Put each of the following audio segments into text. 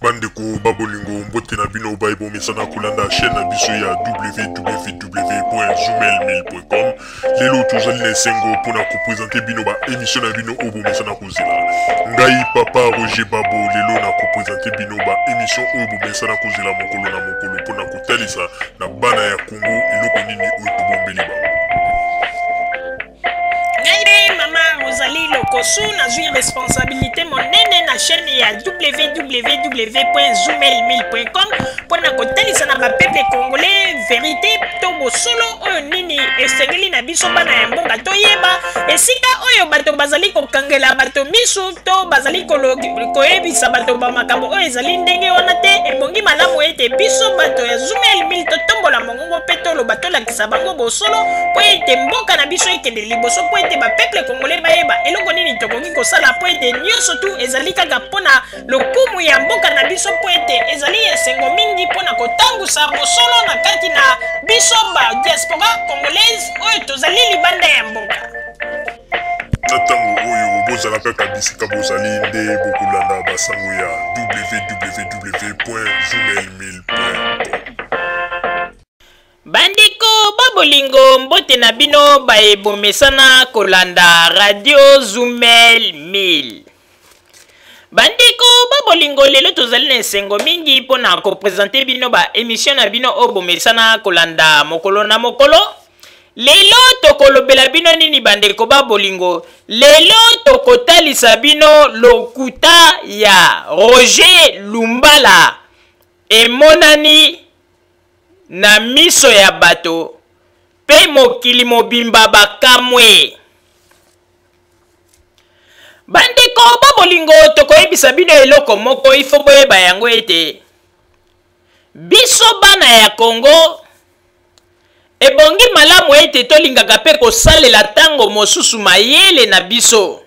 Bandeko babolingo mbote na bino baibo mesana kulanda chaîne na biso ya www.zoomelmail.com. Lelo tozali na sengo pona ko présenter bino ba émission na bino obo mesana kozela. Ngai papa Roger Babo lelo na ko présenter bino ba émission obo mesana kozela mokolo na mokolo pona ko talisa na bana ya Congo eloko nini oyo tobombeli ba. Rosalie Lokosu na zui responsabilité monene na chaîne ya www.zoomelmail.com pour na kotalisa na peuple congolais vérité to bosolo oyo nini esengeli na biso bana ya mboka toyeba esika oyo bato bazali kokangela bato misu to bazali koyebisa bato ba makambo oyo ezali ndenge wana te ebongi malamu ete biso bato ya Zoomelmail totombola mongongo pe toloba tolakisa bango bosolo po ete mboka na biso ekende liboso po ete ba peuple congolais bayeba eloko nini tokoki kosala po ete nyonso tu ezali kaka mpona lokumu ya mboka na biso po ete ezali esengo mingi mpona kotangusa bosolo na kati na biso ba diaspora congolaise oyo tozali libanda ya mboka. Na ntango oyo bozala kaka bisika bozali nde bokolanda basango ya www.zoomelmail.com. Bandeko babolingo mbote na bino baebomesana kolanda radio Zoomelmail. Bandeko babolingo lelo tozali na esengo mingi mpona kopresente bino ba émission na bino obomesana kolanda mokolo na mokolo. Lelo tokolobela bino nini bandeko babolingo? Lelo tokotalisa bino lokuta ya Roger Lumbala emonani na miso ya bato pe mokili mobimba bakamwe. Bandeko babolingo tokoyebisa bino eloko moko ifo boyeba yango ete biso bana ya Congo ebongi malamu ete tolingaka pe kosalela tango mosusu mayele na biso.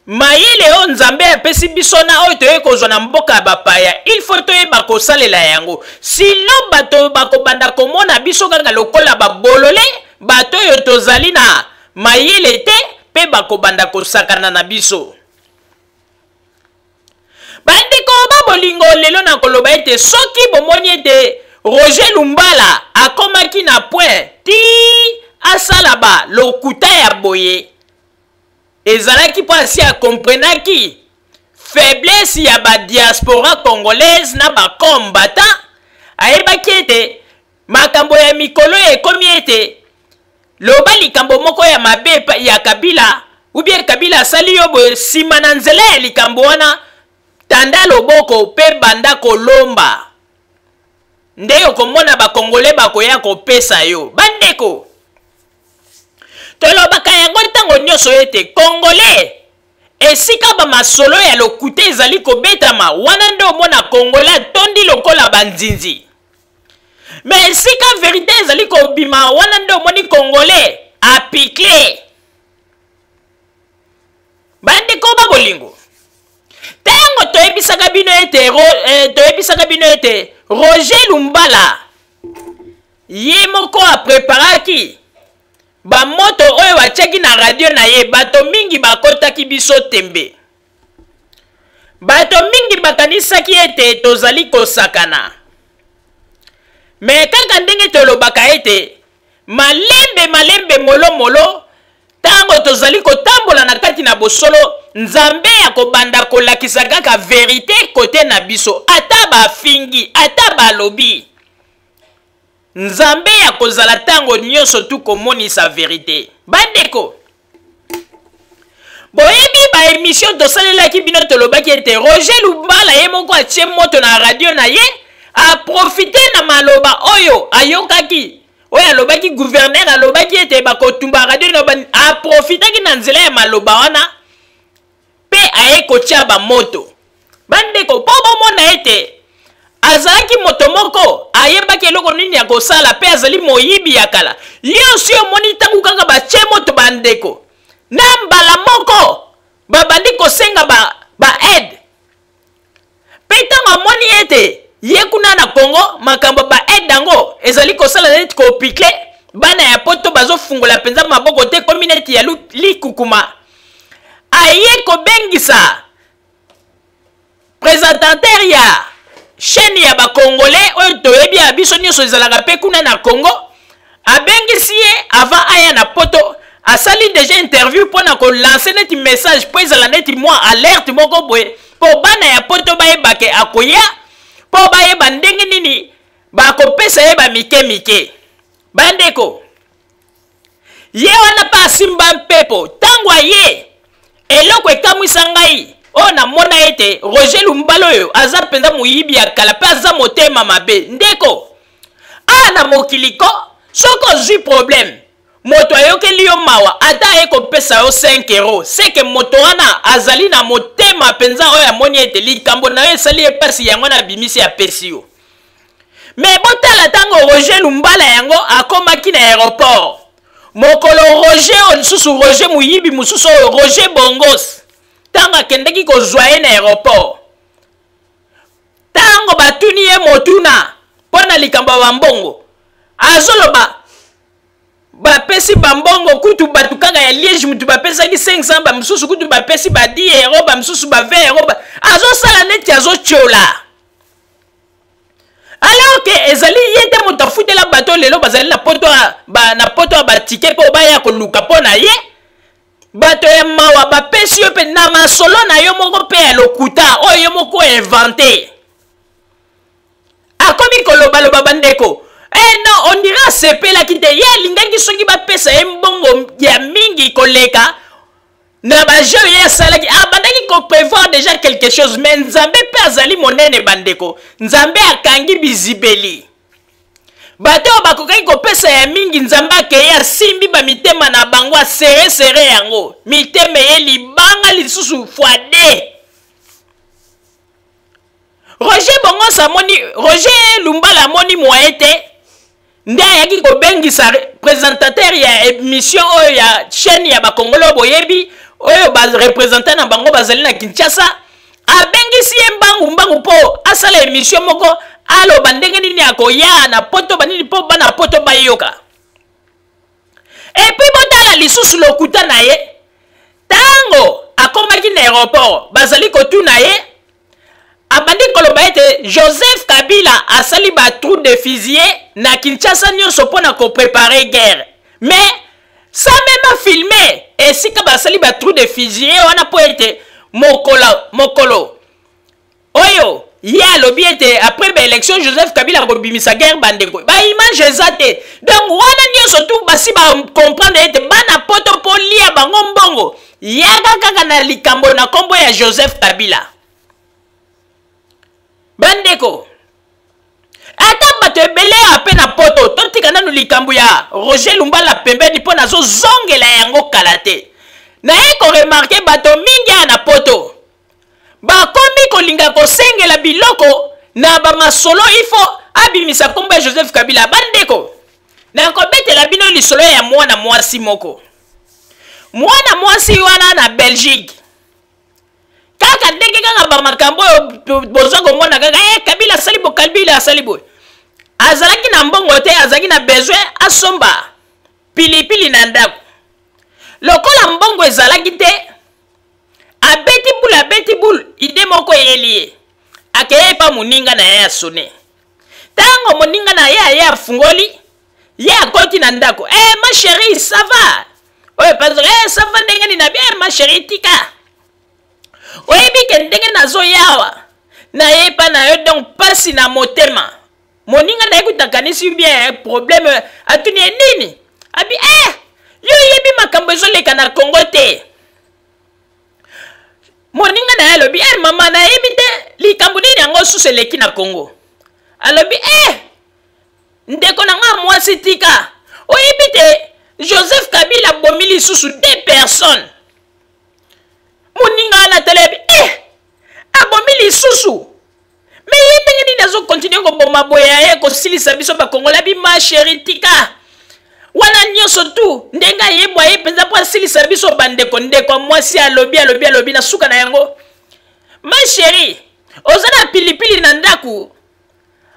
Mayele o nzambe apesi biso na oyo toye kozwa na mboka ya bapaya il faut toyeba kosalela yango sino bato bakobanda komona biso kaka lokola babolole bato oyo tozali na mayele te pe bakobanda kosakana na biso. Bandeko babolingo lelo na koloba ete soki bomoni ete Roger Lumbala akomaki na point ti asalaba lokuta ya boye ezalaki po asi akomprenaki faiblesse ya ba diaspora congolaise na ba combattant ayebaki ete makambo ya mikolo ekomi ete loba likambo moko ya mabe ya Kabila ou bien Kabila asali yo boye nsima na nzela ya likambo wana tanda loboko pe banda kolomba nde okomona bakongole bakoya kopesa yo. Bandeko tolobaka yango ntango nyonso ete congolais esika bamasolo ya lokuta ezali kobetama wana nde omona congolais atondi lokola banzinzi, mais esika verité ezali kobima wana nde omoni congolais apikle. Bandeko babolingo tango toyebisaka bino ete Roger Lumbala ye moko apreparaki bamoto oyo batiaki na radio na ye bato mingi bakotaki biso tembe. Bato mingi bakanisaki ete tozali kosakana. Me kaka ndenge tolobaka ete malembe molo tango tozali kotambola na kati na bosolo nzambe ya kobanda kolakisa kaka verite kote na biso ata bafingi ata balobi nzambe ya kozala tango nyonso tu komonisa verite. Bandeko boyebi ba émission tosalelaki bino tolobaki ete Roger Lumbala ye moko atie moto na radio na ye aprofite na maloba oyo ayokaki oyo alobaki gouverneur alobaki ete bakotumba radio na aprofitaki na nzela ya maloba wana pe aye kotia bamoto. Bandeko po bomona ete azalaki moto moko ayebaki eloko nini ya kosala pe azali moyibi ya kala yo si omoni ntango kaka batie moto bandeko na mbala moko babandi kosenga ba aide pe ntango amoni ete ye kuna na Congo makambo ba aide yango ezali kosala neti kopikle bana ya poto bazofungola penza maboko te community ya likukuma aye kobengisa présentateur ya chaîne ya ba congolais oyo toyebi ya biso nyonso ezalaka pe kuna na Congo abengisi ye avant aya na poto asali déjà interview pona ko lancer neti message po ezala neti moi alerte moko boye po bana ya poto bayebake akoya po bayeba ndenge nini bakopesa ye bamike bandeko ye wana pa asimba mpepo ntango aye eloko ekamwisa ngai oyo namona ete Roger Lumbala oyo aza mpenza moyibi ya kala mpe aza motema mabe ndeko na mokiliko soko ozwi problème moto ayokeli yo mawa ata aye kopesa yo 5 euros seke moto wana azali na motema mpenza oyo amoni ete likambo na yo esali epasi yango na bimisi apesi yo me botala ntango Roger Lumbala yango akomaki na aéroport mokolo Roger olisusu Roger moyibi mosusu oyo Roger Bongos ntango akendeki kozwa ye na aéroport ntango batuni ye motuna mpo na likambo ya bambongo azoloba bapesi bambongo kutu batu kaka ya Liège mutu bapesaki 500 bamosusu kutu bapesi ba 10 euros bamosusu ba 20 euros azosala neti azotiola alors que ezali ye te moto afutela bato lelo bazali na poto ya batike mpo baya koluka mpo na ye bato ya mawa bapesi yo mpe na masolo na yo moko mpe ya lokuta oyo yo moko invente akomi kolobaloba bandeko non on dira asepelaki te ye alingaki soki bapesa ye mbongo ya mingi koleka na baje oyo ye asalaki bandaki koprévoir déjà quelque chose mais nzambe mpe azali monene bandeko nzambe akangi bizibeli bato oyo bakokaki kopesa ya mingi nzambe akeye asimbi bamitema na bango asere yango mitema ye libanga lisusu fois 2 Roger Lumbala amoni moye te nde ayaki kobengisa présentateur ya émission oyo ya chaîne ya bakongolo boyebi oyo barepresentant na bango bazali na Kinshasa abengisi ye mbangu mpo asala émission moko aloba ndenge nini akoya na poto banini mpo bana poto bayoka epuis botala lisusu lokuta na ye ntango akomaki na aéroport bazali kotuna ye abandi koloba ete Joseph Kabila asali batrou de fusier na Kinshasa nyonso mpona koprepare guerre mais sa même filme esika basali batrou de fusier wana po ete mokolo oyo ye alobi ete après baélection Joseph Kabila akobimisa guerre bandeko baimage eza te donc wana nyonso tu basi bacomprendre ete bana poto mpo lia bango mbongo yaka kaka na likambo na nkombo ya Joseph Kabila bandeko ata bato ebele ape na poto totika nanu likambo ya Roger Lumbala pembeni mpo nazozongela yango kala te naye koremarke bato mingi na poto bakomi kolinga kosengela biloko na bamasolo ifo abimisa nkombo ya Joseph Kabila bandeko nakobetela bino lisolo ya mwana mwasi moko mwana mwasi wana na Belgique kaka ndenge kaka bamakambo oyo boza komona kaka Kabila asali bo Kabila asali bo azalaki na mbongo te azalaki na besoin asomba pilipili na ndako lokola mbongo ezalaki te abeti bulu ide moko eyeli akeye pa moninga na ye asone ntango moninga na ye aye afungoli ye akoti na ndako ma chérie ça va oyo pazaka ça va ndenge nini na bien ma chérie tika oyebi ke ndenge nazoyawa na ye pa na yo donc pasi na motema moninga na ye kutakanisi bien problème atuni nini abi yo yebi makambo ezoleka na Congo te moninga na ye alobi mama na yebi te likambo nini yango susu eleki na Congo alobi ndeko na nga mwasi tika oyebi te Joseph Kabila bomi lisusu 2 personnes moninga na telebi abomi lisusu mais ye ndenge nini azokontinue koboma boya ye kosilisa biso bakongola bima chéri tika wana nyonso tu ndenge ayebwa ye mpenza mpo asilisa biso bandeko ndeko mwasi alobi na suka na yango ma chéri oza na pilipili na ndako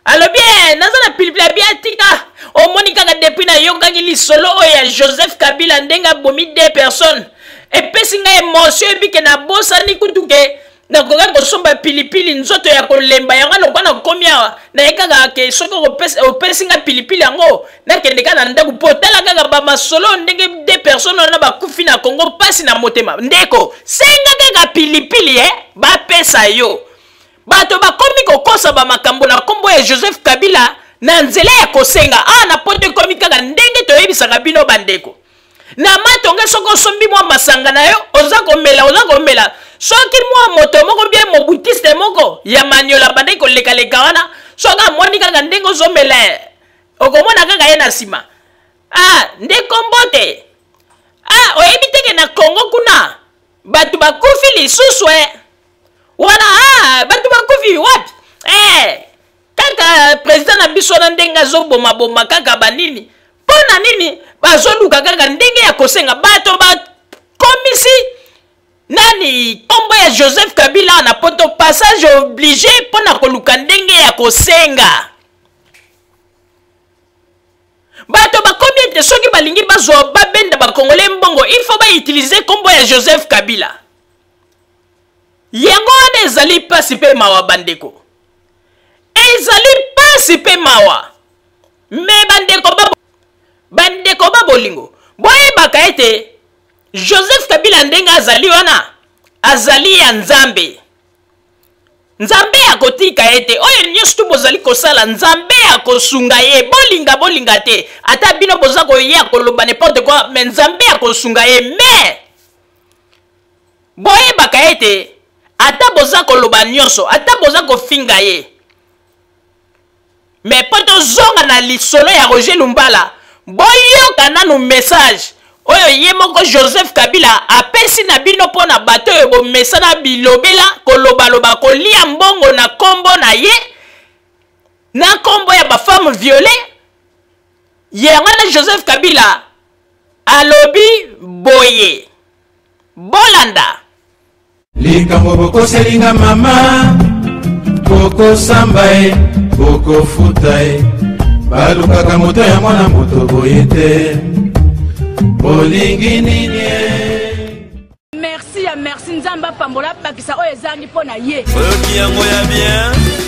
alobi naza na pilipili abi atika omoni kaka depuis nayokaki lisolo oyo ya Joseph Kabila ndenge abomi 2 personnes epesi ngai émotion ebike nabosani kutu ke na koka kosomba pilipili nzoto ya kolemba yango lokwa na komia na ekaka ke soko opesi nga pilipili yango na kende kana ndako potala kaka ba masolo ndenge des personnes na bakufi na Congo pasi na motema ndeko senga kaka pilipili ba pesa yo bato bakomi kokosa ba makambo na kombo ya Joseph Kabila na nzela ya kosenga na pote komi kaka ndenge toyebisaka bino bandeko na matonga soko sombi mwa masanga na yo oza komela soki mwa moto moko bien mobutiste moko ya maniola bande koleka wana soka moni kaka ndenge ozomela okomona kaka ye na nsima ndeko mbote oyebi teke na Congo kuna bato bakufi lisusu wana bato bakufi wapi kaka president na biso na ndenge azobomaboma kaka banini mpona nini bazoluka kaka ndenge ya kosenga bato bakomisi nani kombo ya Joseph Kabila na poto passage obligé mpona koluka ndenge ya kosenga bato bakomi ete soki balingi bazwa babenda bakongole mbongo il faut bautilize kombo ya Joseph Kabila yango wana ezali pasi mpe mawa bandeko ezali pasi mpe mawa me bandeko babolingo boyebaka ete Joseph Kabila ndenge azali wana azali ya nzambe ya kotika ete oyo nyonso tu bozali kosala nzambe ya kosunga ye bolinga te ata bino boza koya koloba n'importe quoi me nzambe ya kosunga ye me boyebaka ete ata boza koloba nyonso ata boza kofinga ye me po tozonga na lisolo ya Roger Lumbala boyoka nanu message oyo ye moko Joseph Kabila apesi na bino pona bato oyo bomesana bilobela kolobaloba kolia mbongo na kombo na ye na kombo ya bafemme violée yango na Joseph Kabila alobi boye bolanda likambo bokoselinga mama bokosamba ye bokofuta ye balukaka moto ya mwana moto boye te bolingi nini. Merci nzamba pambola bakisa oyo ezangi pona ye oyo kiyango ya bien.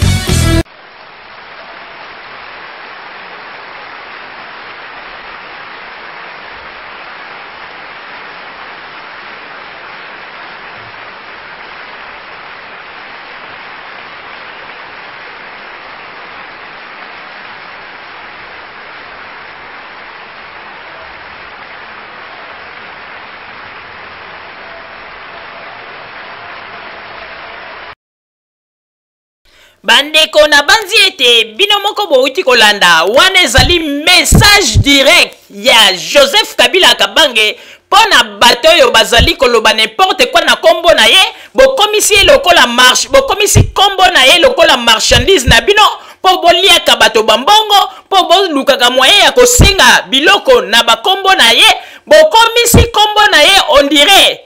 bandeko na banzi ete bino moko bouti kolanda wana ezali message direct ya Joseph Kabila Kabange pona bato oyo bazali koloba n'importe quoi na kombo na ye bokomisi ye lokola marche bokomisi kombo na ye lokola marchandise na bino po boliaka bato bambongo po bolukaka moyen ya kosenga biloko na bakombo na ye bokomisi kombo na ye on dirait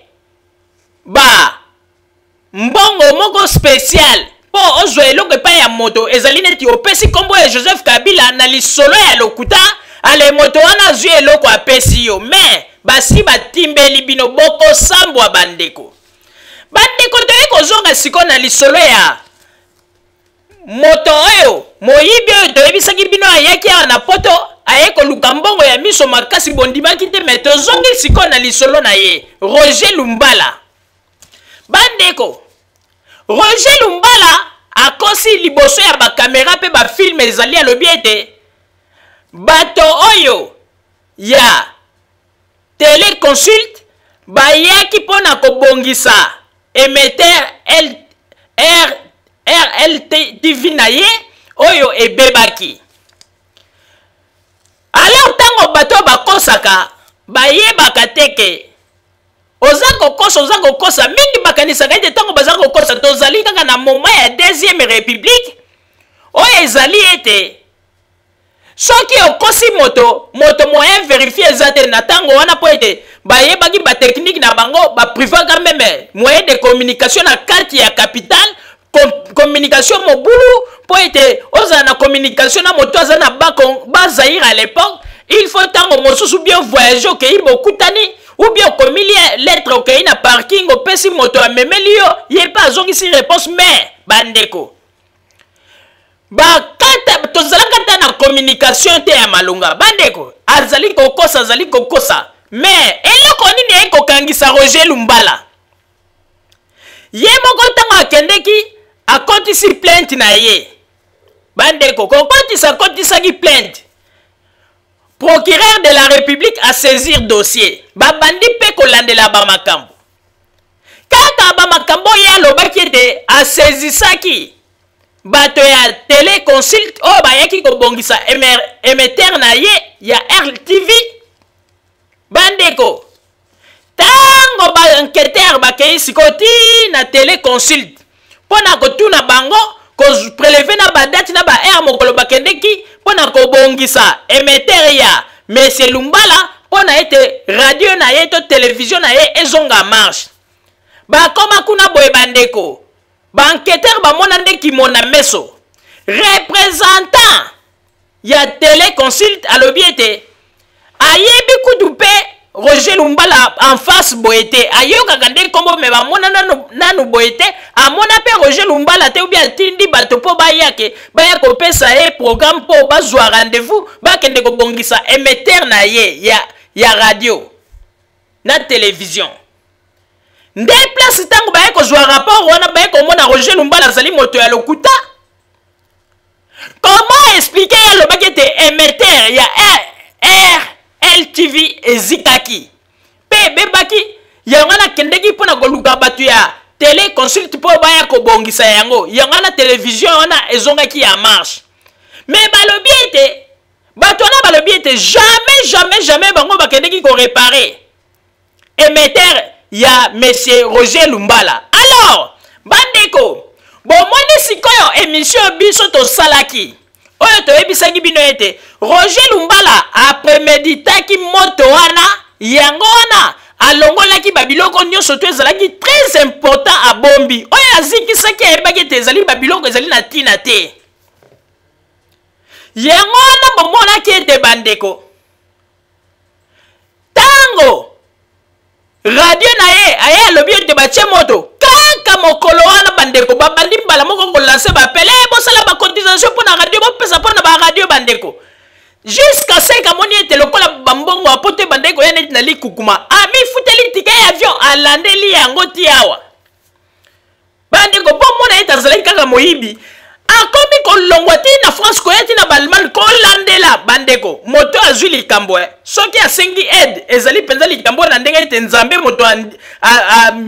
mbongo moko spécial po ozwa eloko epai ya moto ezali neti opesi kombo ya Joseph Kabila na lisolo ya lokuta ale moto wana azwi eloko apesi yo me basi batimbeli bino bokosambwa bandeko toye kozonga siko na lisolo ya moto oyo moyibi oyo toyebisaki bino ayaki awa na poto aye koluka mbongo ya miso makasi bondimaki te me tozongi siko na lisolo na ye Roger Lumbala bandeko Roger Lumbala akosi liboso ya bakamera pe bafilme ezali alobi ete bato oyo ya téléconsult bayaki mpona kobongisa émetteur RLTV na ye oyo ebebaki alors ntango bato bakosaka bayebaka teke oza kokosa mingi bakanisaka ete ntango baza kokosa tozali kaka na moment ya deuxième république oyo ezali ete soki okosi moto moyen vérifié eza te na ntango wana po ete bayebaki batechnique na bango baprivaka meme moyen de communication na kati ya capital communication mobulu po ete ozala na communication na moto aza na bazaire à l'époque il faut ntango mosusu bien voyager okei bokutani ou bien commis lettre okei na parking opesi moto amemeli yo ye pa azongisi réponse mais bandeko bakata tozalaka ta na communication te ya malunga bandeko azali kokosa mais eloko nini ekokangisa Roger Lumbala ye moko ntango akendeki akotisi plainte na ye bandeko kotisaki plainte procureur de la République a saisir dossier babandi pe kolandela bamakambo kaka bamakambo ye alobaki ete asaisisaki bato ya téléconsult oyo bayaki kobongisa émetteur na ye ya RTV bandeko tango ba-enquêteur bakei sikoti na téléconsult pona kotuna bango prélever na badate na ba air mokolo bakendeki pona kobongisa émetteur ya Monsieur Lumbala pona ete radio na ye to télévision na ye ezonga marche bakoma kuna boye bandeko ba-enquêteur bamona ndeki mona meso représentant ya téléconsult alobi ete ayebi kudu pe Roger Lumbala en face boete ayokaka nde kombo me bamona nanu boete amona pe Roger Lumbala te ou bien tindi bato po bayake baya kopesa ye programme po bazwa rendez-vous bakende kobongisa émetteur na ye ya radio na télévision nde place tango baye kozwa rapport wana baye komona Roger Lumbala azali moto ya lokuta. Comment expliquer ya lobaki ete émetteur ya LTV ezikaki pe bebaki yango na kendeki pona koluka batu ya téléconsult po baya kobongisa yango yango na télévision wana ezongaki ya marche mais balobi ete bato wana balobi ete jamais bango bakendeki ko réparer émetteur ya Monsieur Roger Lumbala. Alors bandeko bomoni sikoyo émission biso to salaki oyo toyebisaki bino ete Roger Lumbala apremeditaki moto wana yango wana alongolaki babiloko nyonso to ezalaki très important a bombi oyo azikisaki ayebaki ete ezali babiloko ezali na tina te yango wana bomonaki ete bandeko tango radio na ye aye alobi ete batie moto kaka mokolo wana bandeko babandi mbala moko kolanse bapele bosala bacotisation mpo na radio bopesa mpo na baradio bandeko jusqu'à 5 amoni ete lokola bambongo apote bandeko ya neti na likukuma amifuteli tike ya avion alandeli yango ti awa bandeko mpo mona ete azalaki kaka moyibi akomi kolongwa ti na France koya ti na Balmain kolandela bandeko moto azwi likambo soki asengi aide ezali mpenza likambo na ndenge ete nzambe moto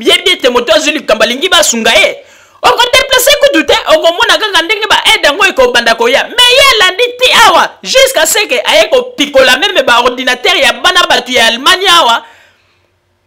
yebi ete moto azwi likambo alingi basunga ye okodeplace kudu te okomona kaka ndenge baaide yango ekobanda koya me ye alandi ti awa jusqu'à ce que aye kopikola meme baordinateur ya bana bato ya Allemagne awa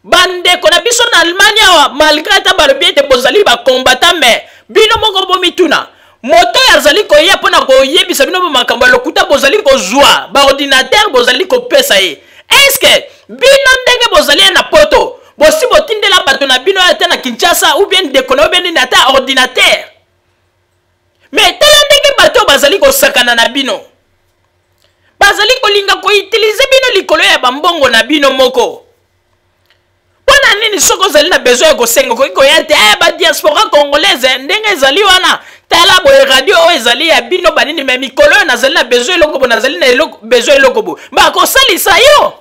bandeko na biso na Allemagne awa malgré ata balobi ete bozali bakombata me bino moko bomituna moto yazali koya pona koyebisa bino makambo ya lokuta bozali kozwa baordinateur bozali kopesa ye est-ce que bino ndenge bozali na poto bosi botindela bato na bino ata na Kinshasa ou bien dekona ou bien ata ordinateur mais tala ndenge bato bazali kosakana na bino bazali kolinga koutilize bino likolo ya bambongo na bino moko pona nini soko zali na besoin ya kosenga koya te ba diaspora congolaise ndenge ezali wana tala boye radio oyo ezali ya bino banini me mikolo oyo nazali na besoin eloko bo nazali na besoin eloko bo bakosalisa yo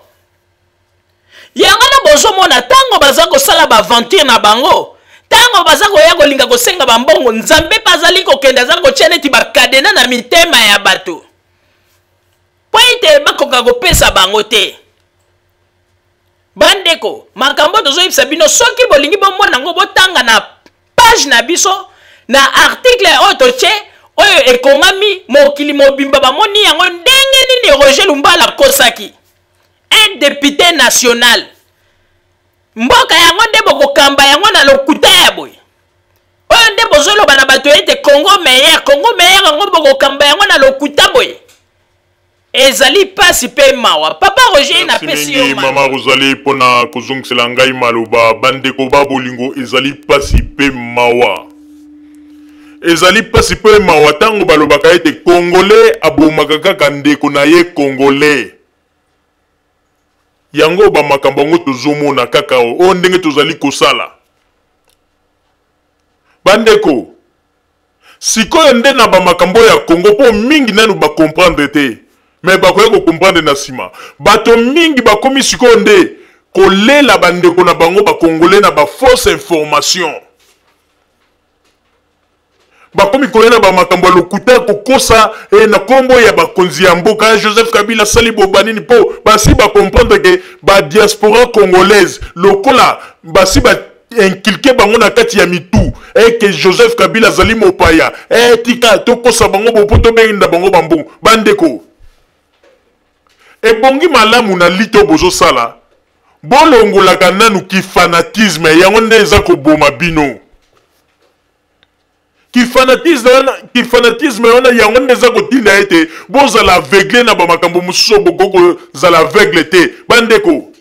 yango na bozomona ntango baza kosala baaventure na bango ntango baza koya kolinga kosenga bambongo nzambe bazali kokende azali kotia neti bakadena na mitema ya bato po ete bakoka kopesa bango te bandeko makambo tozoyebisa bino soki bolingi bomona yango botanga na page na biso na article oyo totie oyo ekongami mokili mobimba bamoni yango ndenge nini Roger Lumbala akosaki un député national mboka yango nde bokokamba yango na lokuta ya boye oyo nde bozoloba na bato ete Congo meilleur yango bokokamba yango na lokuta boye ezali pasi pe mawa papa Roger na pesi yo mama Rosalie pona kozongisela ngai maloba bandeko babolingo ezali pasi pe mawa ezali pasi pe mawa tango balobaka ete congolais abomaka kaka ndeko na ye congolais yango ba makambo ngo tozomona kaka o ndenge tozali kosala bandeko sikoyo nde na ba makambo ya Congo po mingi nanu ba comprendre te mais ba ko comprendre na sima bato mingi ba komi sikoyo nde kolela bandeko na bango ba congolais na ba fausse information bakomi kolela ba makambo ya lokuta kokosa na kombo ya bakonzi ya mboka Joseph Kabila sali bobanini po basi ba comprendre que ba diaspora congolaise lokola basi ba inculquer bango na kati ya mitu que Joseph Kabila zali mopaya tika tokosa bango bopoto benga bango bambongo bandeko ebongi malamu na lito bozo sala bolongolaka nanu ki fanatisme yango nde eza koboma bino ki fanatisme wana yango nde eza kotinda ete bozala aveugle na bamakambo mosusu bokoko zala aveugle te bandeko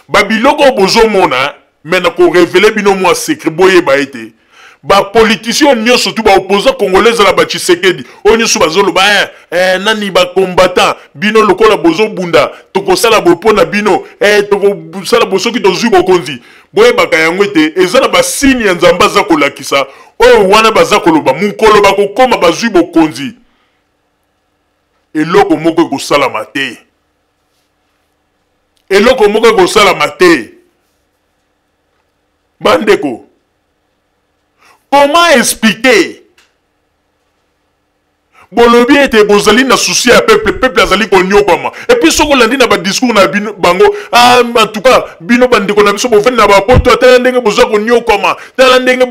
babiloko bozomona me na korevele bino mwa secret boyeba ete bapoliticien nyonso tu baopposa congolais ala bachisekedi oyo nyonso bazoloba nani bacombattant bino lokola bozobunda tokosala bopo na bino tokosala bosoki tozwi bokonzi boyebaka yango ete eza na basini ya nzambe aza kolakisa oyo wana baza koloba mokolo bakokoma bazwi bokonzi eloko moko ekosalama te eloko moko ekosalama te bandeko comment expliquer bolobi ete bozali na souci ya peuple azali konyokwama et puis soko landi na ba discours na bino bango en tout cas bino bandeko na biso bofani na bapoto atala ndenge boza konyokwama tala ndenge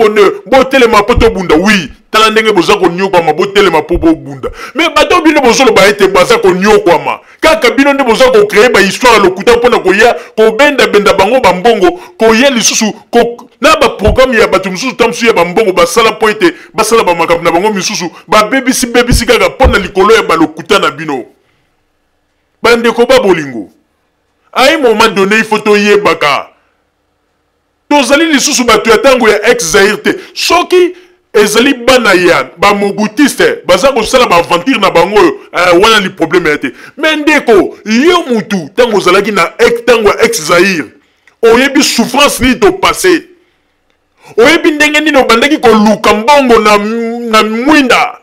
botelema poto bunda oui tala ndenge boza konyokwama botelema po bunda mais bato bino bozoloba ete baza konyokwama kaka bino nde boza ko créer ba histoire lokuta mpona koya kobenda bango bambongo koya lisusu na ba programme ya bato misusu tamsu ya bambongo basala po ete basala ba makambo na bango misusu ba bebisi kaka mpona likolo ya balokuta na bino bandeko babolingo à un moment donné il faut toyebaka tozali lisusu bato ya tango ya ex-Zaïre te soki ezali bana ya ba mobutiste baza kosala ba aventure na bango wana li problème ya te mais ndeko yo mutu tango ozalaki na tango ya ex-Zaïre oyebi souffrance ni to passé oyebi ndenge nini obandaki koluka mbongo na mwinda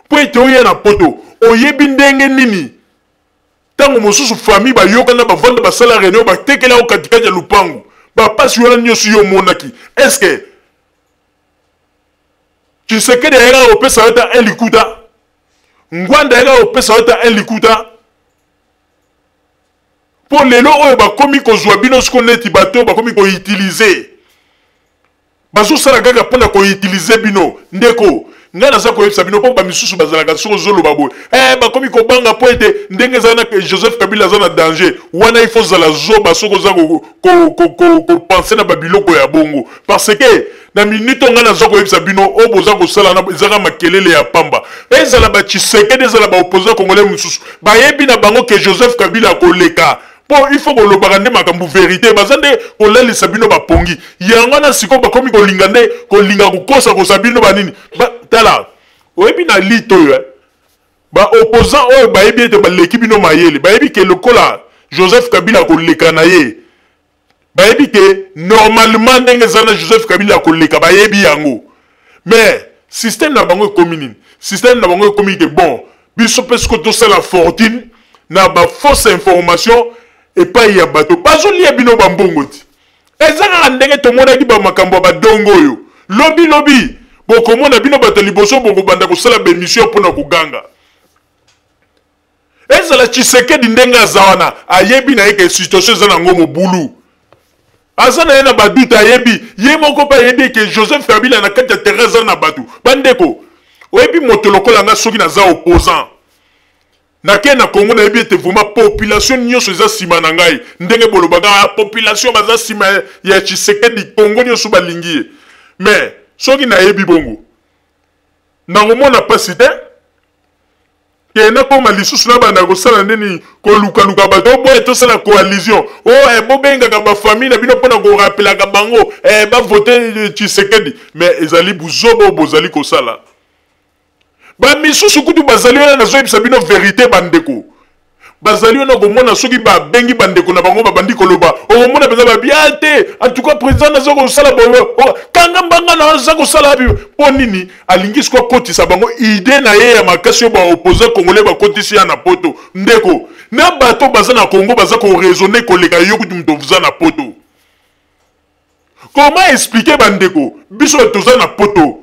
po ete oya na poto oyebi ndenge nini tango mosusu famille bayokana bavanda basala réunion batekela o katikati ya lupangu bapasi wana nyonso yo monaki est-ce que Tshisekedi yaka opesa wata un likuta Ngwanda yaka opesa wata un likuta po lelo oyo bakomi kozwa bino siko neti bato bakomi ko utiliser bazosala kaka mpona ko utiliser bino ndeko nga naza koyebisa bino po bamisusu bazalaka soko zoloba boye bakomi kobanga po ete ndenge ezala na Joseph Kabila aza na danger wana il faut zala zoba soko oza kopense na babiloko ya bongo parce que na minute nga naza koyebisa bino oyo boza kosala ezaka makelele ya pamba ezala baTshisekedi ezala baopposant congolais mosusu bayebi na bango ke Joseph Kabila akoleka po il faut kolobaka nde makambo vérité baza nde kolalisa bino bapongi yango na siko bakomi kolinga nde kolinga kokosa bino banini tala oyebi na lito oyo baopposant oyo bayebi ete baleki bino mayele bayebi ke lokola Joseph Kabila akoleka na ye bayebi ke normalement ndenge eza na Joseph Kabila akoleka bayebi yango mais système na bango ekomi nini système na bango ekomi ke bon biso mpe siko tosala fortune na bafausse information epai ya bato bazolia bino bambongo ti eza kaka ndenge tomonaki bamakambo ya badongo oyo lobi bokomona bino bato liboso bokobanda kosala bemission mpona koganga ezala Tshisekedi ndenge aza wana ayebi na ye ke situation eza nango mobulu aza na ye na baduta ayebi ye moko mpe ayebi ke Joseph Kabila na kati ya terrain aza na bato bandeko oyebi moto lokola nga soki naza opposant nake na Congo na yebi ete vraiment population nyonso eza nsima na ngai ndenge bolobaka population baza nsima ya Tshisekedi Congo nyonso balingi ye mais soki nayebi bongo nakomona pasi te kena koma lisusu na banda kosala ndeni kolukaluka bato boye tosala coalition bobengaka bafamille na bino mpona korapelaka bango bavote Tshisekedi mais ezali buzobo bozali kosala bamisusu kutu bazali wana nazoyebisa bino vérité bandeko bazali na komona soki ba bengi bandeko na bango babandi koloba omona peza ba biate en tout cas président na zoko sala boyo kanga mbanga na zoko sala bi ponini alingi sko kotisa bango idée na ye ya makasi ba opposé congolais ba kotisi ya na poto ndeko na bato baza na Congo baza ko raisonner koleka yo kutu mtovuza na poto. Comment expliquer bandeko biso toza na poto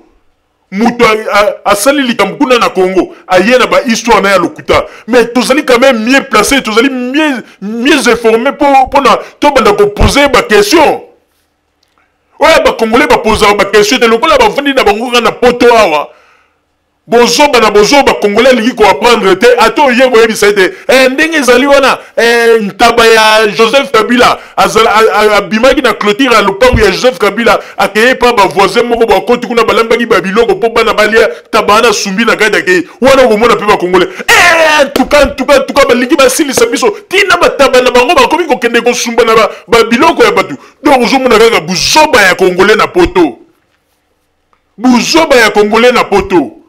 muto asali likamkuna na Congo ayena ba histoire na ya lokuta mais tozali quand même mieux placé tozali mieux informé pour na to banda ko poser ba question oya ba congolais ba poser ba question de lokola ba vandi na bango na poto awa bozoba na bozoba congolais lingi ko apprendre te ato ye ko yebisa te ndenge ezali wana ntaba ya Joseph Kabila abimaki na clôture ya lopango ya Joseph Kabila akeye pa ba voisin moko ba koti kuna balambaki ba biloko po bana balia tabana sumbi na kada ke wana ko mona pe ba congolais tuka balingi basilisa biso tina bataba na bango bakomi ko kende ko sumba na ba biloko ya batu donc ozomona kaka buzoba ya congolais na poto buzoba ya congolais na poto.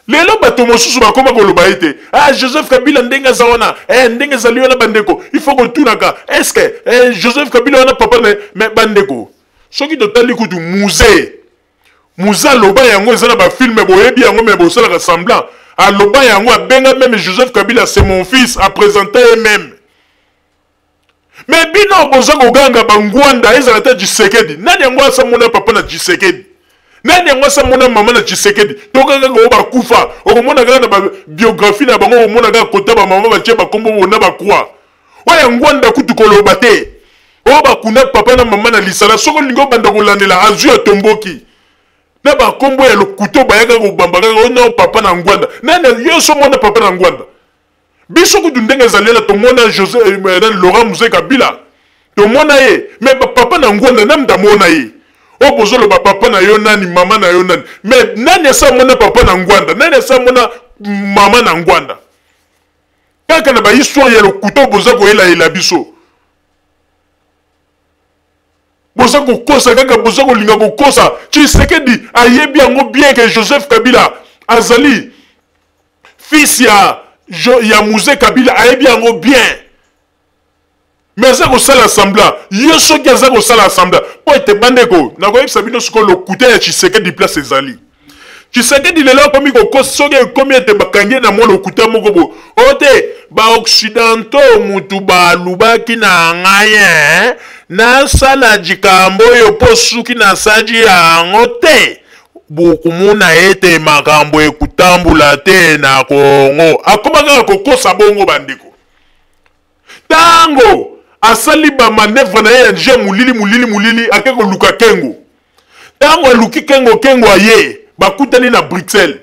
Lelo bato mosusu bakoma koloba ete Joseph Kabila ndenga za wana ndenga za liona bandeko il faut que tunaka est-ce que Joseph Kabila wana papa mais bandeko soki totali kutu muze loba yango ezana ba film boyebi yango mais bosala ka semblant aloba yango abenga même Joseph Kabila c'est mon fils a présenté même mais bino boza ko ganga bangwanda ezala ta Tshisekedi nani yango asa mona papa na Tshisekedi nani yango sa mona mama na Tshisekedi toka kaka ba kufa okomona kaka na biographie na bango omona kaka kota ba mama ba tie ba kombo bona ba kwa oya ngwanda kutu koloba te o ba kuna papa na mama na lisala soko lingo banda kolandela azu ya tomboki na ba kombo ya lokuto ba yaka ko bamba kaka ona papa na ngwanda nani yo so mona papa na ngwanda biso kutu ndenge zalela to mona José Laurent Muzé Kabila to mona ye mais papa na ngwanda namda mona ye o bozolo ba papa na yo nani mama na yo nani mais nani asa mona papa na ngwanda nani asa mona mama na ngwanda kaka na ba histoire ya lokuto boza ko ela biso boza ko kosa kaka boza ko linga ko kosa Tshisekedi ayebi yango bien que Joseph Kabila azali fils ya Muzé Kabila ayebi yango bien. Mais ça ko sala semblant yo soki aza ko sala semblant po ete bandeko na ko yebisa bino siko lokuta ya Tshisekedi place ezali Tshisekedi lelo komi ko soki komi ete bakangi na mo lokuta moko bo ote ba occidentaux mutu ba lubaki na ngaye na sala jikambo yo po suki na saji yango te bokumuna ete makambo ekutambula te na Kongo akomaka kokosa bongo bandeko tango asali ba manevre na ye nje mulili akeko luka kengo tango luki kengo aye bakutani na Bruxelles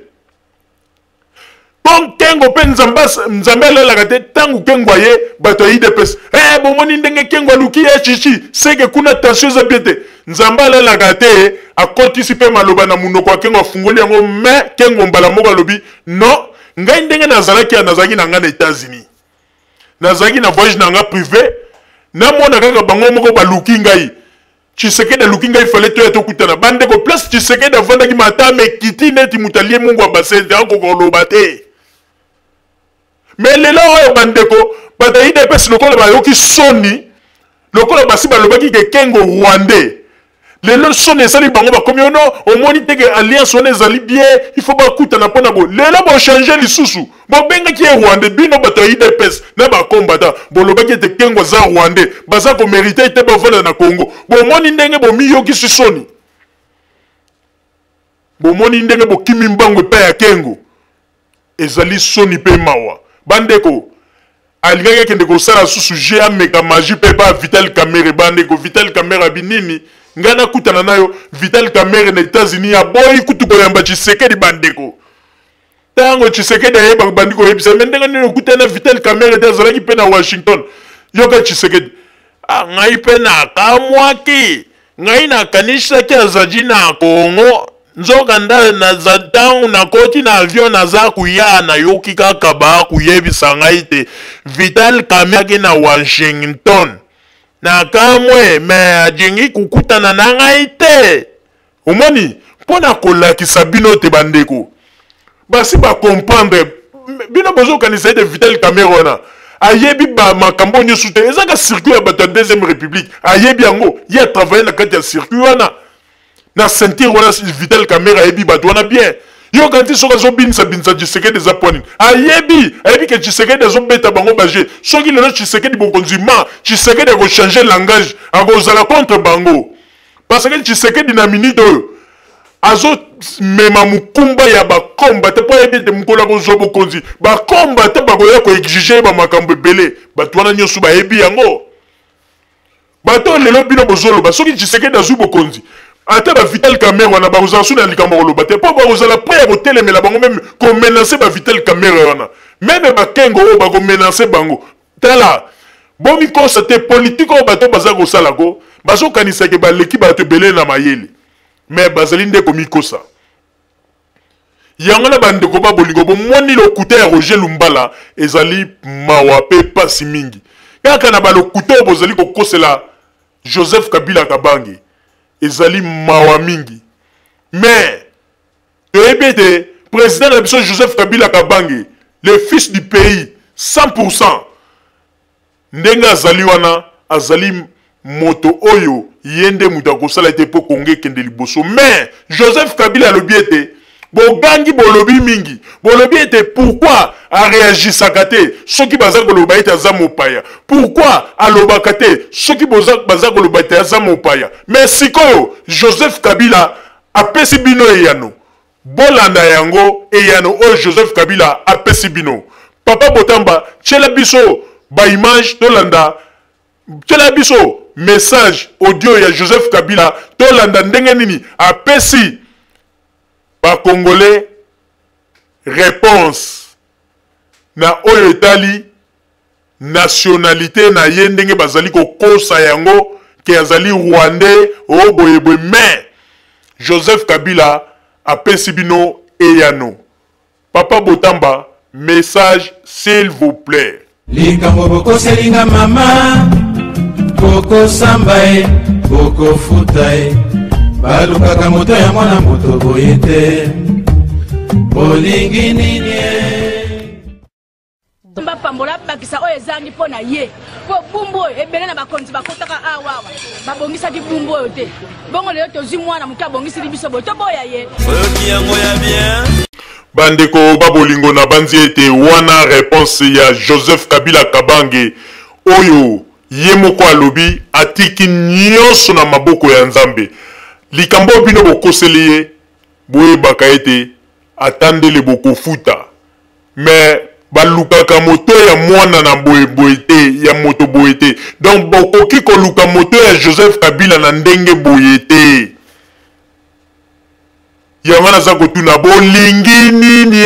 bon kengo pe nzambe la te tango kengo aye bato IDPS bomoni ndenge kengo luki ya chichi seke kuna tension za biete nzambe la te akotisi pe maloba na munoko kengo afungoli yango mais kengo mbala moko alobi non ngai ndenge nazalaki na nga na États-Unis nazalaki na voyage na nga privé na mona kaka bango moko baluki ngai Tshisekedi luki ngai fallait to kutana bande ko place Tshisekedi avanda ki mata me kiti neti mutalie mungu abasende ako koloba te mais lelo oyo bandeko bata IDPS lokola ba yoki soni lokola basi balobaki ke kengo rwandais lelo soni esali bango bakomi ono omoni teke alliance wana ezali bien il faut bakutana mpona bo lelo bochange lisusu bobengaki ye rwandais bino bato ya IDPS na bakombata bolobaki ete kengo aza rwandais baza komérite ete bavanda na Congo bomoni ndenge bomiyokisi soni bomoni ndenge bokimi mbango epai ya kengo ezali soni mpe mawa bandeko alingaki akende kosala susu je ameka magie mpe ba Vital Kamerhe bandeko Vital Kamerhe binini ngana kutana nayo Vital Kamerhe na États-Unis aboyi kutu koyamba Tshisekedi bandeko tango Tshisekedi ayeba bandiko yebisa mendenga nino kutana Vital Kamerhe tazalaki pe na Washington yoka Tshisekedi ngai pe na kamwaki ngai na kanisa ki azaji na Congo nzoka na zatangu na koti na avion naza kuya na yoki kaka ba kuyebisa ngai te Vital Kamerhe na Washington na kamwe me ajingi kukutana na ngai te omoni mpona kolakisa bino te bandeko basi ba comprendre bino bozo kanisa de Vital Cameroun ayebi ba makambo nyo soute ezaka circuit ya bato deuxième république ayebi yango ya travailler na kati ya circuit wana na sentir wana Vital Cameroun ayebi bato wana bien yo kanti soka zo binsa Tshisekedi des aponi ayebi que Tshisekedi zo beta bango baje soki lelo Tshisekedi bokonzima Tshisekedi ko changer langage akozala contre bango parce que Tshisekedi na minute azo mema mukumba ya bakomba te po yebite mukola bozo bokonzi bakomba te bakoya ko exiger ba makambo belé batwana nyosu ba yebi yango bato lelo bino bozolo ba soki Tshisekedi azu bokonzi ata ba Vital Cameroun wana bakozala suna likambo koloba te po bakozala prêt ko telemela bango même ko menacer ba Vital Cameroun wana même ba kengo o ba ko menacer bango tala bomi constate politique o bato baza ko sala ko bazo kanisa ke ba leki bato belé na mayele mais bazali nde komi kosa yango na bandeko ba bolingo bo moni lo kuta ya Roger Lumbala ezali mawape pasi mingi kaka na ba lo kuta bozali ko kosela Joseph Kabila Kabange ezali mawa mingi mais le président de la Joseph Kabila Kabange le fils du pays 100% ndenga azali wana azali moto oyo yende muta kosala te po konge kende liboso mais Joseph Kabila lobi ete bogangi bolobi mingi bolobi ete pourquoi a réagi sakate soki baza koloba ete aza mopaya pourquoi alobaka te soki baza koloba ete aza mopaya mais sikoyo Joseph Kabila apesi bino eyano bolanda yango eyano oyo Joseph Kabila apesi bino papa Botamba tshela biso ba image tolanda tshela biso message audio ya Joseph Kabila tolanda ndenge nini apesi ba Congolais réponse na oyo etali nationalité na ye ndenge bazali kokosa yango ke azali Rwandais o boyeboy mais Joseph Kabila apesi bino eyano papa Botamba message s'il vous plaît likambo bokoselinga mama Boko sambae, boko futae balukaka moto ya mwana moto boyete bolingi nini mbapambola bakisa oyo ezangi mpo na ye po bumbu oyo ebele na bakonzi bakotaka awawa babongisaki bumbu oyo te bongo lelo tozwi mwana moke abongisili biso boye toboya ye oyoki yango ya bien bandeko babolingo na banzi ete wana réponse ya Joseph Kabila Kabange oyo ye moko alobi atiki nyonso na maboko ya Nzambe likambo bino bokoseli ye boyebaka ete atandele bokofuta mais balukaka moto ya mwana na boye te ya moto boye te donc bokoki koluka moto ya Joseph Kabila na ndenge boye te yango naza kotuna bolingi nini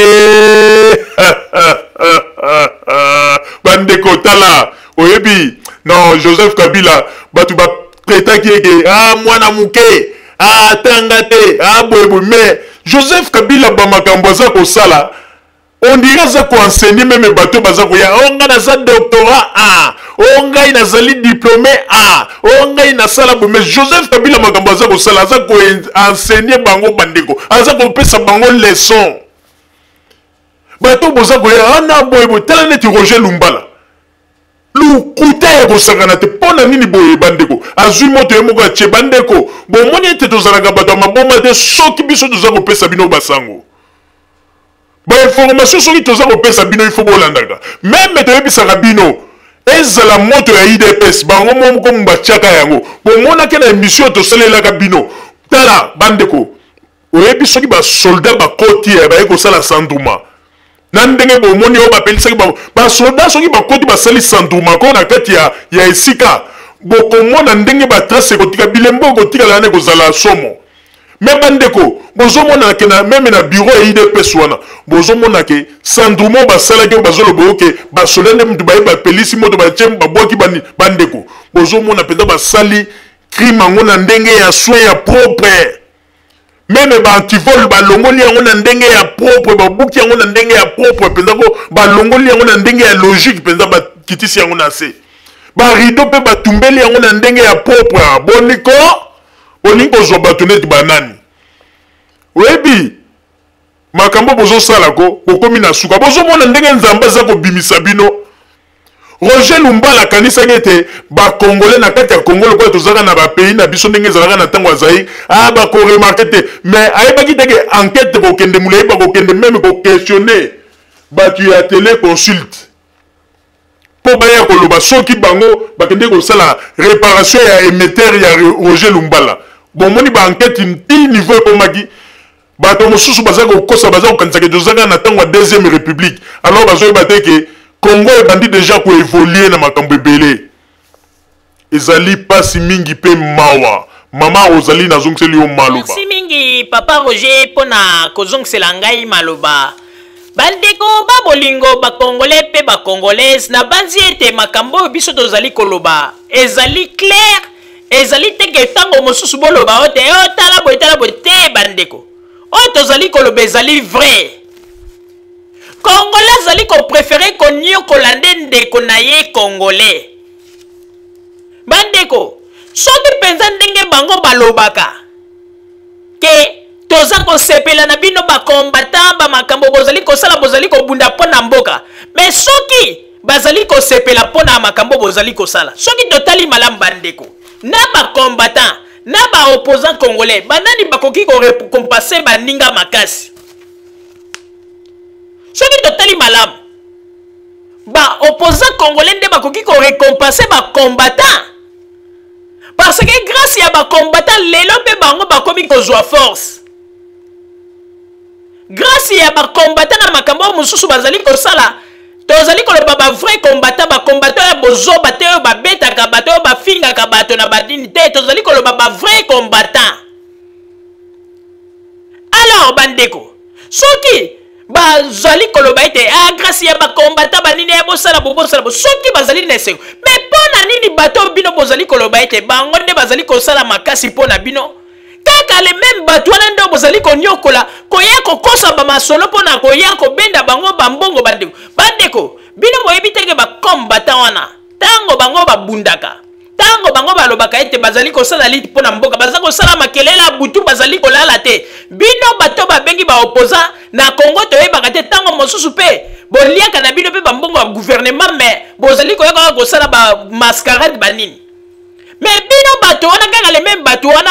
bandeko tala oyebi non Joseph Kabila batu ba pretaki eke mwana muke tanga te boyeboy mais Joseph Kabila ba makambo aza kosala on dirait ça ko enseigner même bato baza ko ya onga na za doctorat onga ina zali diplômé onga ina sala bo mais Joseph Kabila makambo aza kosala aza ko enseigner bango bandeko aza ko pesa bango leçon bato boza ko ya na boyeboy tala neti Roger Lumbala lukuta ya kosangana te pona nini boye bandeko azui moto ye moko atie bandeko bomoni ete tozalaka bato ya maboma te soki biso toza kopesa bino basango bainformation soki toza kopesa bino ifo bolandaka meme toyebisaka bino ezala moto ya IDPS bango moko batiaka yango bomonaki na émission tosalelaka bino tala bandeko oyebi soki basoldat bakoti baye kosala sanduma na ndenge bomoni oyo bapelisaki basoldat soki bakoti basali sanduma ko na kati ya esika bokomona ndenge batrace ekotika bilembo ekotikala nane kozala somo me bandeko bozomonake na meme na bureau ya IDPS wana bozomonake sanduma basalaki bazoloba oke basoldat nde mutu baye bapelisi moto batie babwaki bandeko bozomona mpenza basali crime yango na ndenge ya soin ya propre même bantivol balongoli yango na ndenge ya propre babuki yango na ndenge ya propre penza ko balongoli yango na ndenge ya logique penza bakitisi yango na se barido mpe batumbeli yango na ndenge ya propre bolingi kozwa bato neti banani oyebi makambo bozo salako bokomi na suka bozo mona ndenge nzamba za ko bimisa bino. Roger Lumbala kanisa ngete ba congolais na kati ya Congo ko tozaka na ba pays na biso ndenge zalaka na tango azai ba ko remarquer te mais ayeba kiteke enquête ko kende mulai ba ko kende même ko questionner ba tu ya télé consulte po ba ya ko loba soki bango ba kende ko sala réparation ya émetteur ya Roger Lumbala bon moni ba enquête ti niveau ko magi bato mosusu baza ko kosa baza ko kanisa ke tozaka na tango deuxième république alors bazo bateke Congo est bandit déjà pour évoluer dans ma cambébélé. Ezali pasi mingi pe mawa. Mama Ozali na zongeli o maloba. Merci mingi papa Roger pona kozongela ngai maloba. Bandeko ba bolingo ba congolais pe ba congolaise na banzi ete makambo biso tozali koloba. Ezali clair, ezali teke tango mosusu boloba ote tala boy te bandeko. O tozali koloba ezali vrai. Congolais zali ko préféré ko nyo ko lande ndeko na ye congolais. Bandeko, soki penza ndenge bango balobaka. Ke toza ko sepela na bino ba combattant ba makambo bozali ko sala bozali ko bunda pona mboka. Mais soki bazali ko sepela pona makambo bozali ko sala. Soki totali malam bandeko. Na ba combattant, na ba opposant congolais, banani bakoki ko récompenser ba ninga makasi. Soki totali malam ba opposant congolais nde bakoki ko récompenser ba combattant parce que grâce à ba combattant lelo pe bango bakomi ko joie force grâce à ba combattant na makambo mususu bazali ko sala tozali ko ba vrai combattant ba combattant ya bozo bateo ba beta ka bateo ba finga ka bato na badini te tozali ko ba vrai combattant. Alors bandeko soki bazali koloba ete grâce ya ba combattant banini ya bosala soki bazali nesengo mais pona nini bato bino bozali koloba ete bango nde bazali kosala makasi pona bino kaka le même bato wana nde bozali konyokola koya kokosa ba masolo pona koya kobenda bango bambongo bandeko bino boyebi teke ba combattant wana tango bango babundaka tango bango balobaka ete bazali kosala liti pona mboka bazali kosala makelela butu bazali kolala te bino bato babengi ba opposant na Congo toyebaka te tango mosusu pe boliaka na bino pe bambongo ya gouvernement mais bozali koyaka kosala ba mascarade banini mais bino bato wana kaka le même bato wana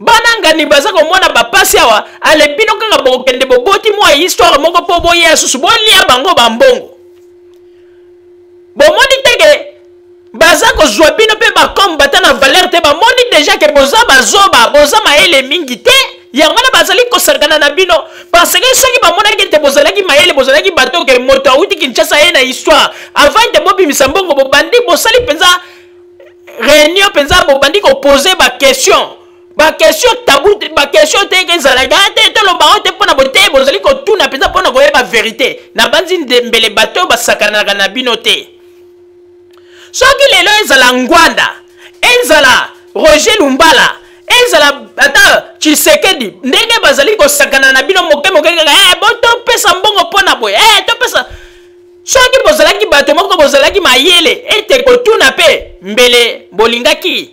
banangani baza komona bapasi awa ale bino kaka bokende boboti mwa histoire moko po boya susu bolia bango bambongo bomoni teke baza kozwa bino pe bakombata na valeur te bamoni déjà ke boza bazoba boza maele mingi te yango wana bazali kosakana na bino parce que soki bamonaki te bozalaki maele bozalaki bato ke moto awuti Kinshasa ye na histoire avant de bobimisa mbongo bobandi bosali mpenza réunion mpenza bobandi kopose baquestion tabou baquestion te ke ezalaka te toloba te mpona bote bozali kotuna mpenza mpona koyeba vérité na banzi mbele bato basakanaka na bino te. Soki lelo ezala Ngwanda, ezala Roger Lumbala, ezala ata Tshisekedi, ndenge bazali kosakana na bino moke kaka boto pesa mbongo pona boye to pesa. Soki bozalaki bato moko bozalaki mayele ete kotuna pe mbele bolingaki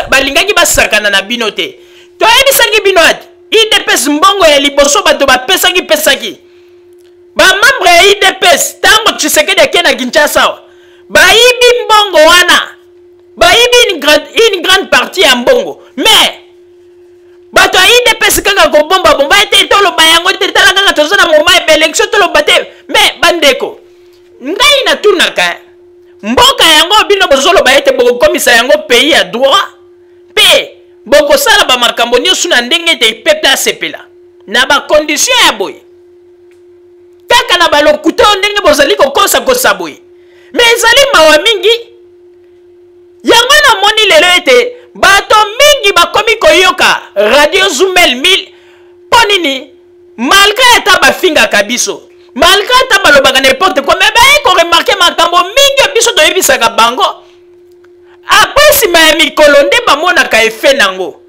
balingaki basakana na bino te. Toyebisaki bino ati IDPS mbongo ya liboso bato pesaki ba membre ya IDPS tango Tshisekedi akena Kinshasa bayibi mbongo wana bayibi une grande partie ya mbongo mais bato ya IDPS kaka kobomba ete toloba yango te tala kaka toza na moment ya élection toloba te mais bandeko ngai natunaka mboka yango bino bozoloba ete bokokomisa yango pays ya droit pe bokosala bamakambo nyonso na ndenge ete peuple asepela na bacondition ya boye kaka na balokuta ndenge bozali kokosa boye mais ezali mawa mingi yango namoni lelo ete bato mingi bakomi koyoka radio Zoomel 1000 mpo nini malgré ata bafingaka biso malgré ata balobaka n'importe quoi mais baye koremarke makambo mingi biso toyebisaka bango apres nsima ya mikolo nde bamonaka efe nango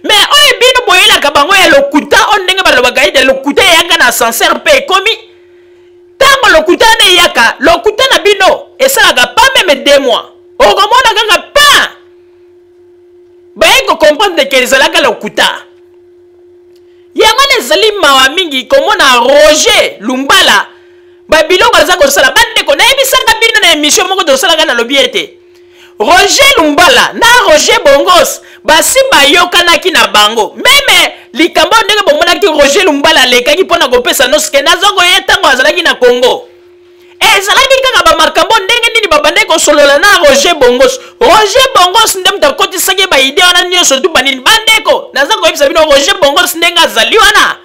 mais oyo bino boyelaka bango ya lokuta o ndenge balobaka ete lokuta eyanga na ascenseur mpe ekomi tango lokuta na eyaka lokuta na bino esalaka pas même 2 mois okomona kaka pa baye kocomprendre ke ezalaka lokuta yango ezali mawa mingi komona Roger Lumbala babiloko aza kosala bandeko nayebisaka bino na émission moko tosalaka na lobi ete Roger Lumbala na Roger Bongos basi bayokanaki na bango meme likambo ndenge bomonaki Roger Lumbala alekaki mpona kopesa noske nazongo ye ntango azalaki na Congo ezalaki kaka bamakambo ndenge nini babande kosolola na Roger Bongos nde mutu akotisaki baide wana nyonso tu banini bandeko naza koyebisa bino Roger Bongos ndenge azali wana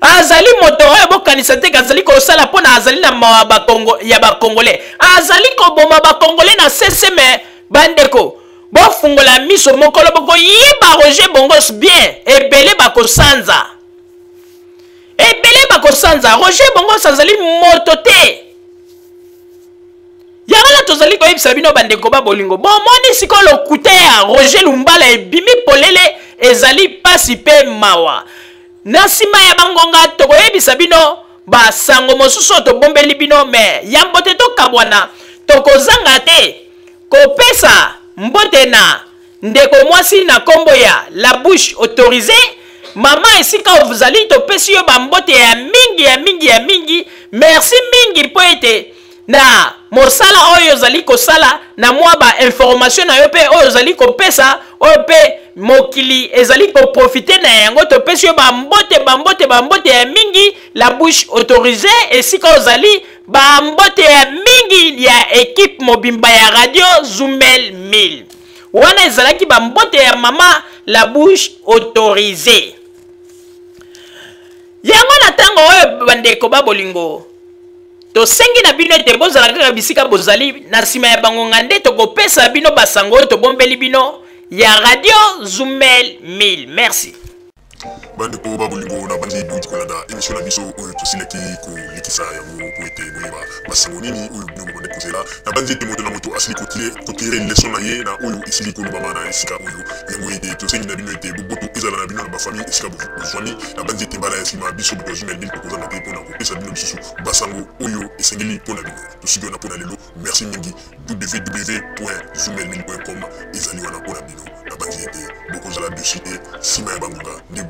azali moto oyo bokanisa te azali kosala mpona azali na mawa ya bakongole azali koboma bakongole na seseme bandeko bofungola miso mokolo bokoyiba Roger Bongos bien ebele bakosanza Roger Bongos azali moto te yangala tozali koyebisa bino bandeko babolingo bomoni sikolo kute ya Roger Lumbala ebimi polele ezali pasi pe mawa na nsima ya bangonga tokoyebisa bino basango mosusu tobombeli bino me yambo te tokabwana tokozanga te kopesa mbote na ndeko mwasi na kombo ya la bouche autorisée mama esika ozali topesi yo bambote ya mingi merci mingi po ete na mosala oyo ozali kosala na mwa ba information na yo pe oyo ozali kopesa oyo pe mokili ezali koprofite na yango topesi yo bambote ya mingi la bouche autorisée esika ozali bambote ya mingi ya équipe mobimba ya radio Zumel 1000 wana ezalaki bambote ya mama la bouche autorisée yango na tango oyo bandeko babolingo tosengi na bino ete bozala kaka bisika bozali na nsima ya bangonga nde tokopesa bino basango oyo tobombeli bino ya radio Zumel 1000 merci bandeko babolingo na bandi duti kolanda émission na biso oyo tosilaki kolikisa yango po ete boyeba basango nini oyo bino bomande kozela na bandi ete moto na moto asili kotire leson na ye na oyo esili kolobama na esika oyo yango ete tosengi na bino ete boboto ezala na bino na bafamille esika bozwani na bandi ete mbala ya nsima biso boto Zumel 1000 tokozanga te mpona kopesa bino lisusu basango oyo esengeli mpona bino tosiki wana mpona lelo merci mingi www.zumel1000.com ezali wana mpona bino na bandi ete bokozala dessus te nsima ya bangonga nde